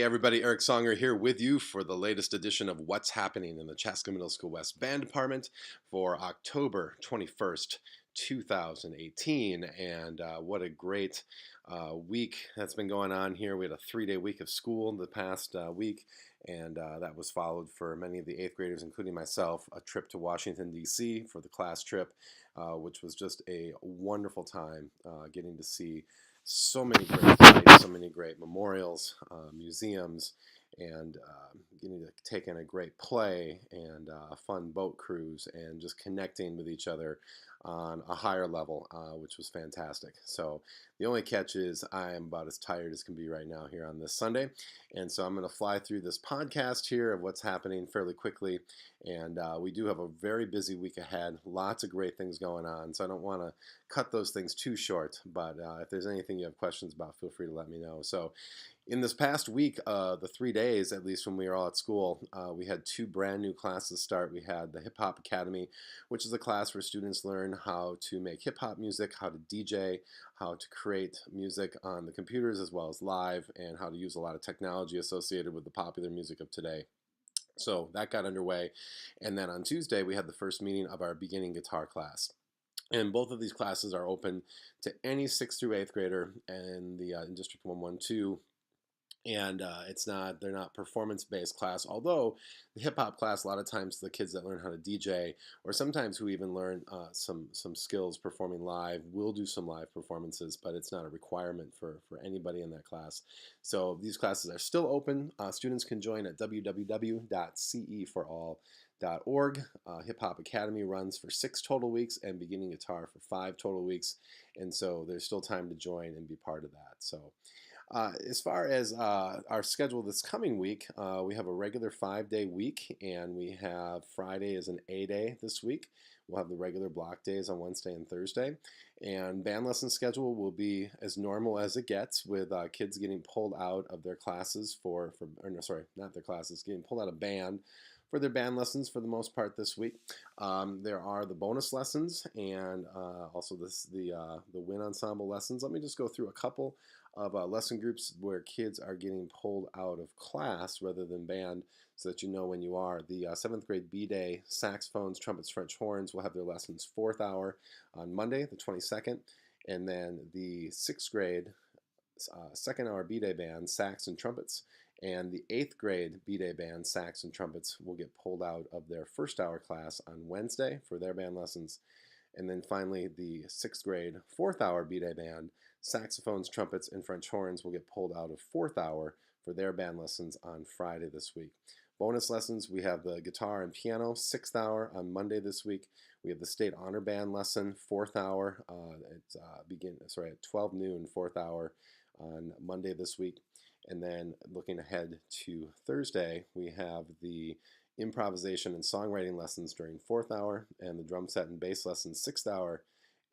Hey everybody, Eric Songer here with you for the latest edition of What's Happening in the Chaska Middle School West Band Department for October 21st, 2018. And what a great week that's been going on here. We had a 3-day week of school the past week, and that was followed for many of the 8th graders, including myself, a trip to Washington, D.C. for the class trip, which was just a wonderful time getting to see so many great sites, so many great memorials, museums, and getting to take in a great play and a fun boat cruise and just connecting with each other on a higher level, which was fantastic. So the only catch is I am about as tired as can be right now here on this Sunday, and so I'm going to fly through this podcast here of what's happening fairly quickly, and we do have a very busy week ahead, lots of great things going on, so I don't want to cut those things too short, but if there's anything you have questions about, feel free to let me know. So in this past week, the 3 days, at least when we were all at school, we had 2 brand new classes start. We had the Hip Hop Academy, which is a class where students learn how to make hip hop music, how to DJ, how to create music on the computers as well as live, and how to use a lot of technology associated with the popular music of today. So that got underway. And then on Tuesday, we had the first meeting of our beginning guitar class. And both of these classes are open to any 6th through 8th grader in the in District 112. And they're not performance-based class, although the hip-hop class, a lot of times the kids that learn how to DJ, or sometimes who even learn some skills performing live, will do some live performances, but it's not a requirement for anybody in that class. So these classes are still open. Students can join at www.ceforall.org. Hip Hop Academy runs for 6 total weeks and beginning guitar for 5 total weeks, and so there's still time to join and be part of that. So as far as our schedule this coming week, we have a regular 5-day week, and we have Friday as an A-day this week. We'll have the regular block days on Wednesday and Thursday, and band lesson schedule will be as normal as it gets, with kids getting pulled out of their classes getting pulled out of band for their band lessons for the most part this week. There are the bonus lessons and also the wind ensemble lessons. Let me just go through a couple of lesson groups where kids are getting pulled out of class rather than band, so that you know when you are. The 7th grade B-Day saxophones, trumpets, French horns will have their lessons 4th hour on Monday, the 22nd, and then the 6th grade 2nd hour B-Day band, sax and trumpets, and the 8th grade B-Day band, sax and trumpets, will get pulled out of their 1st hour class on Wednesday for their band lessons. And then finally, the 6th grade 4th hour B-Day band, saxophones, trumpets, and French horns will get pulled out of 4th hour for their band lessons on Friday this week. Bonus lessons, we have the guitar and piano 6th hour on Monday this week. We have the State Honor Band lesson 4th hour at 12 noon 4th hour on Monday this week. And then looking ahead to Thursday, we have the improvisation and songwriting lessons during 4th hour, and the drum set and bass lessons 6th hour.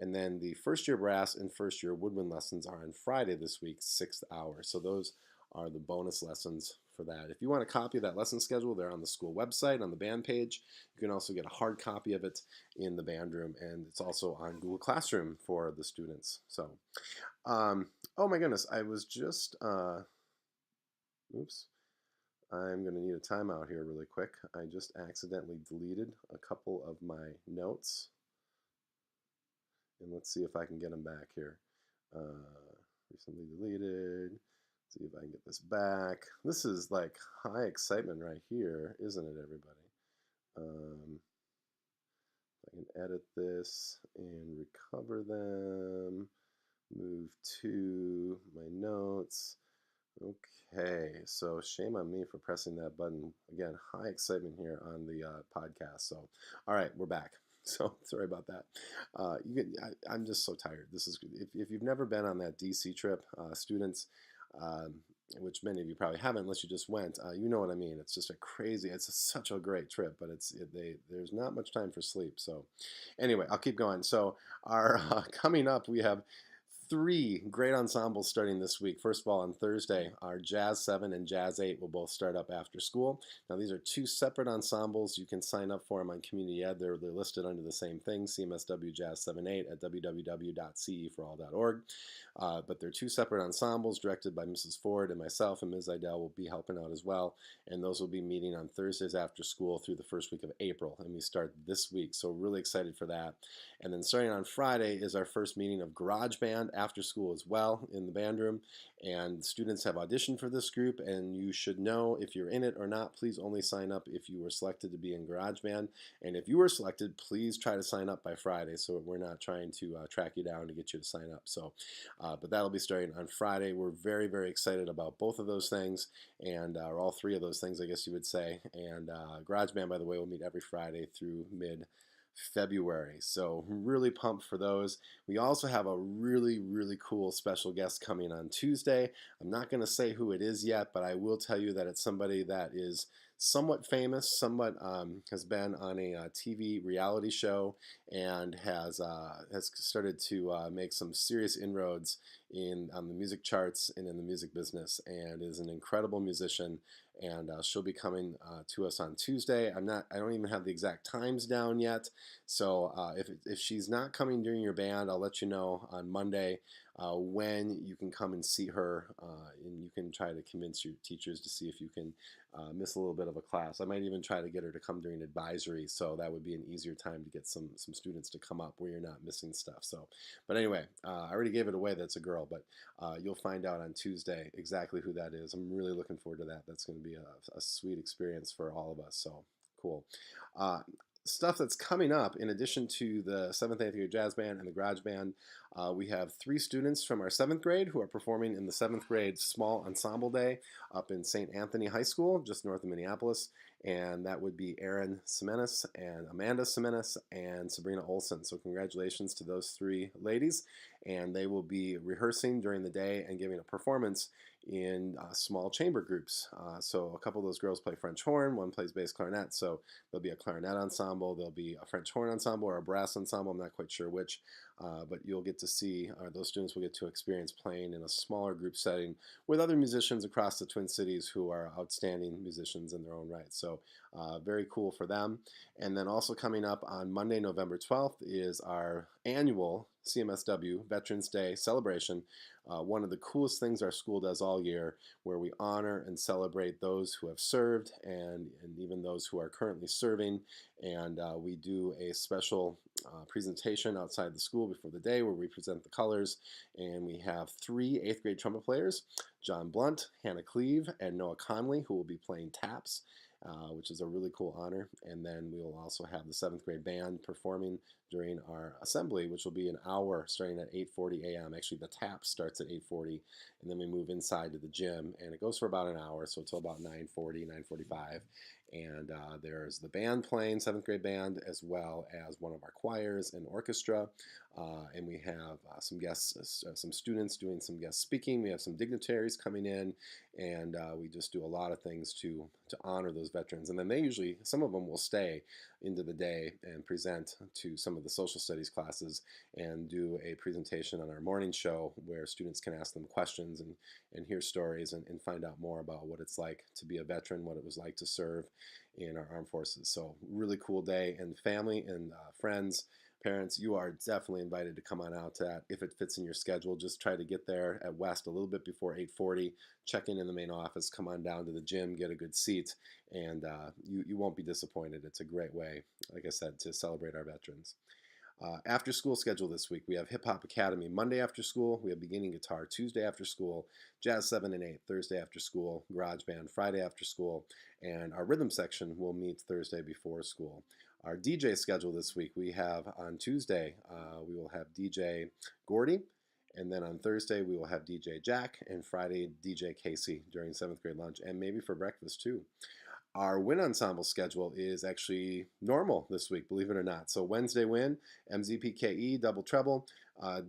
And then the first year brass and first year woodwind lessons are on Friday this week, 6th hour. So those are the bonus lessons for that. If you want a copy of that lesson schedule, they're on the school website on the band page. You can also get a hard copy of it in the band room, and it's also on Google Classroom for the students. So, oh my goodness, I was just, oops. I'm going to need a timeout here really quick. I just accidentally deleted a couple of my notes. And let's see if I can get them back here. Recently deleted. See if I can get this back. This is like high excitement right here, isn't it, everybody? I can edit this and recover them. Move to my notes. Okay, so shame on me for pressing that button. Again, high excitement here on the podcast. So, all right, we're back. So sorry about that. I'm just so tired. This is if you've never been on that DC trip, students, which many of you probably haven't unless you just went, you know what I mean. It's just such a great trip, but there's not much time for sleep. So anyway, I'll keep going. So our coming up, we have three great ensembles starting this week. First of all, on Thursday, our Jazz 7 and Jazz 8 will both start up after school. Now, these are two separate ensembles. You can sign up for them on Community Ed. They're listed under the same thing, CMSW Jazz 7-8 at www.ceforall.org. But they're two separate ensembles directed by Mrs. Ford and myself, and Ms. Idell will be helping out as well. And those will be meeting on Thursdays after school through the first week of April. And we start this week, so really excited for that. And then starting on Friday is our first meeting of Garage Band after school as well in the band room. And students have auditioned for this group, and you should know if you're in it or not. Please only sign up if you were selected to be in Garage Band. And if you were selected, please try to sign up by Friday so we're not trying to track you down to get you to sign up. So, but that'll be starting on Friday. We're very, very excited about both of those things, and or all three of those things, I guess you would say. And Garage Band, by the way, will meet every Friday through mid-February. So really pumped for those. We also have a really, really cool special guest coming on Tuesday. I'm not going to say who it is yet, but I will tell you that it's somebody that is somewhat famous, somewhat has been on a TV reality show, and has started to make some serious inroads on the music charts and in the music business, and is an incredible musician. And she'll be coming to us on Tuesday. I don't even have the exact times down yet. So if she's not coming during your band, I'll let you know on Monday when you can come and see her, and you can try to convince your teachers to see if you can miss a little bit of a class. I might even try to get her to come during advisory, so that would be an easier time to get some students to come up where you're not missing stuff. So, but anyway, I already gave it away. That's a girl, but you'll find out on Tuesday exactly who that is. I'm really looking forward to that. That's going to be a sweet experience for all of us. So cool. Stuff that's coming up in addition to the 7th, 8th grade jazz band and the garage band, we have 3 students from our 7th grade who are performing in the 7th grade Small Ensemble Day up in St. Anthony High School, just north of Minneapolis. And that would be Erin Semenis and Amanda Semenis and Sabrina Olson. So congratulations to those 3 ladies. And they will be rehearsing during the day and giving a performance in small chamber groups. So a couple of those girls play French horn, one plays bass clarinet. So there'll be a clarinet ensemble, there'll be a French horn ensemble or a brass ensemble, I'm not quite sure which. But you'll get to see, those students will get to experience playing in a smaller group setting with other musicians across the Twin Cities who are outstanding musicians in their own right. So very cool for them. And then also coming up on Monday, November 12th is our annual CMSW Veterans Day celebration. One of the coolest things our school does all year, where we honor and celebrate those who have served and even those who are currently serving. And we do a special presentation outside the school before the day where we present the colors. And we have 3 8th grade trumpet players, John Blunt, Hannah Cleve, and Noah Conley, who will be playing taps. Which is a really cool honor. And then we will also have the 7th grade band performing during our assembly, which will be an hour starting at 8:40 a.m. Actually, the tap starts at 8:40, and then we move inside to the gym, and it goes for about an hour, so until about 9:40, 9:45. And there's the band playing, 7th grade band, as well as one of our choirs and orchestra. And we have some guests, some students doing some guest speaking. We have some dignitaries coming in, and we just do a lot of things to honor those veterans. And then they usually, some of them will stay into the day and present to some of the social studies classes and do a presentation on our morning show where students can ask them questions and hear stories and find out more about what it's like to be a veteran, what it was like to serve in our armed forces. So really cool day. And family and friends, parents, you are definitely invited to come on out to that if it fits in your schedule. Just try to get there at West a little bit before 8:40, check in the main office, come on down to the gym, get a good seat, and you won't be disappointed. It's a great way, like I said, to celebrate our veterans. After school schedule this week, we have Hip Hop Academy Monday after school, we have beginning guitar Tuesday after school, Jazz 7 and 8 Thursday after school, Garage Band Friday after school, and our rhythm section will meet Thursday before school. Our DJ schedule this week, we have on Tuesday, we will have DJ Gordy, and then on Thursday we will have DJ Jack, and Friday DJ Casey during 7th grade lunch, and maybe for breakfast too. Our wind ensemble schedule is actually normal this week, believe it or not. So Wednesday wind, MZPKE, double treble,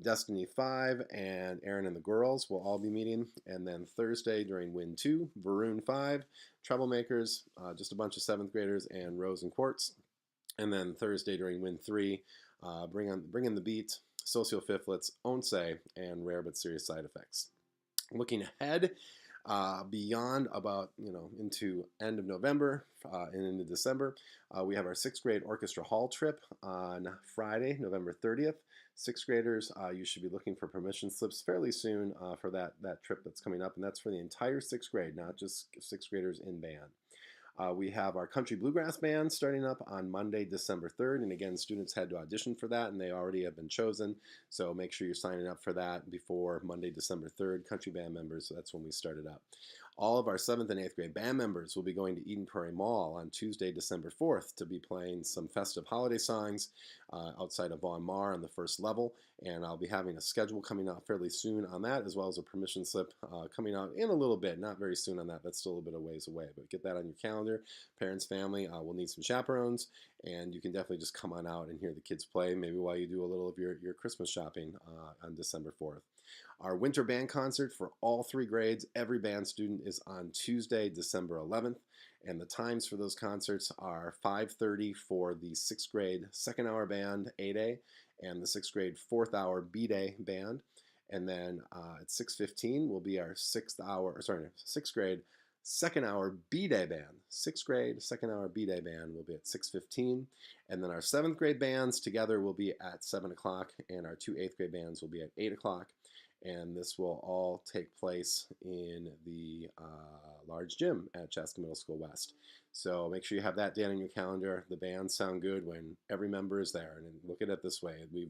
Destiny 5, and Aaron and the Girls will all be meeting. And then Thursday during wind 2, Varun 5, Troublemakers, just a bunch of 7th graders, and Rose and Quartz. And then Thursday during wind 3, Bring in the Beat, sociofiflets, once, and rare but serious side effects. Looking ahead, beyond about into end of November and into December, we have our sixth grade Orchestra Hall trip on Friday, November 30th. Sixth graders, you should be looking for permission slips fairly soon for that trip that's coming up, and that's for the entire sixth grade, not just sixth graders in band. We have our country bluegrass band starting up on Monday, December 3rd. And again, students had to audition for that, and they already have been chosen. So make sure you're signing up for that before Monday, December 3rd. Country band members, so that's when we started up. All of our 7th and 8th grade band members will be going to Eden Prairie Mall on Tuesday, December 4th to be playing some festive holiday songs outside of Von Mar on the first level. And I'll be having a schedule coming out fairly soon on that, as well as a permission slip coming out in a little bit. Not very soon on that. That's still a bit of ways away, but get that on your calendar. Parents, family, we'll need some chaperones, and you can definitely just come on out and hear the kids play, maybe while you do a little of your Christmas shopping on December 4th. Our winter band concert for all 3 grades, every band student, is on Tuesday, December 11th, and the times for those concerts are 5:30 for the 6th grade second hour band, 8A, and the 6th grade 4th hour B-Day band. And then at 6:15 will be our 6th grade second hour B-Day band. 6th grade second hour B-Day band will be at 6:15. And then our 7th grade bands together will be at 7 o'clock, and our 2 8th grade bands will be at 8 o'clock. And this will all take place in the large gym at Chaska Middle School West. So make sure you have that down on your calendar. The bands sound good when every member is there. And look at it this way: we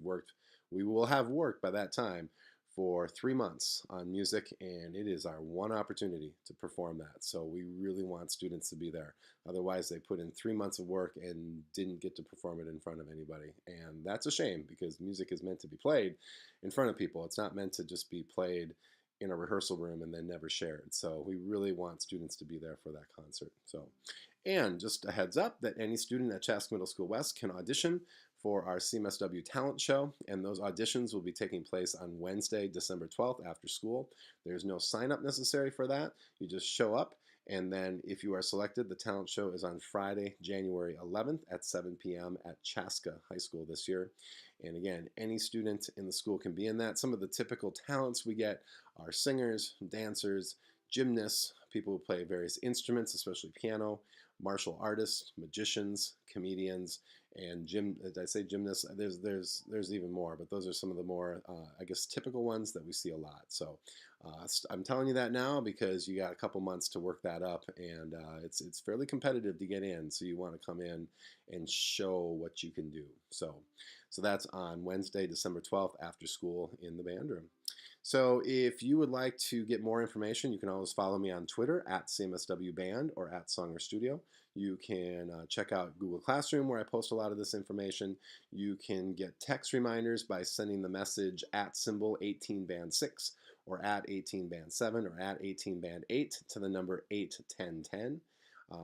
will have worked by that time for 3 months on music, and it is our one opportunity to perform that. So we really want students to be there. Otherwise, they put in 3 months of work and didn't get to perform it in front of anybody. And that's a shame, because music is meant to be played in front of people. It's not meant to just be played in a rehearsal room and then never shared. So we really want students to be there for that concert. And just a heads up that any student at Chaska Middle School West can audition for our CMSW talent show, and those auditions will be taking place on Wednesday, December 12th after school. There's no sign up necessary for that. You just show up, and then if you are selected, the talent show is on Friday, January 11th at 7 p.m. at Chaska High School this year. And again, any student in the school can be in that. Some of the typical talents we get are singers, dancers, gymnasts, people who play various instruments, especially piano, martial artists, magicians, comedians, and did I say gymnasts? There's even more, but those are some of the more I guess typical ones that we see a lot. So I'm telling you that now because you got a couple months to work that up, and it's fairly competitive to get in. So you want to come in and show what you can do. So that's on Wednesday, December 12th after school in the band room. So if you would like to get more information, you can always follow me on Twitter at CMSW Band or at Songer Studio. You can check out Google Classroom, where I post a lot of this information. You can get text reminders by sending the message at symbol 18band6 or at 18band7 or at 18band8 to the number 81010.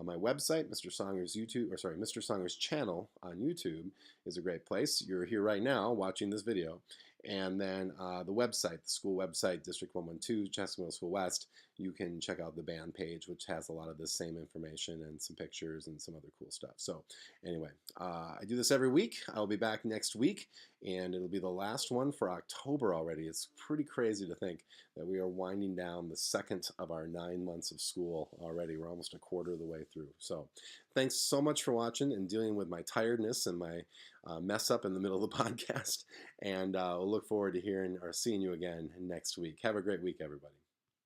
My website, Mr. Songer's channel on YouTube is a great place. You're here right now watching this video. And then the website, the school website, District 112, Chaska Middle School West, you can check out the band page, which has a lot of the same information and some pictures and some other cool stuff. So anyway, I do this every week. I'll be back next week, and it'll be the last one for October already. It's pretty crazy to think that we are winding down the second of our 9 months of school already. We're almost a quarter of the way through. So thanks so much for watching and dealing with my tiredness and my mess up in the middle of the podcast. And we'll look forward to hearing or seeing you again next week. Have a great week, everybody.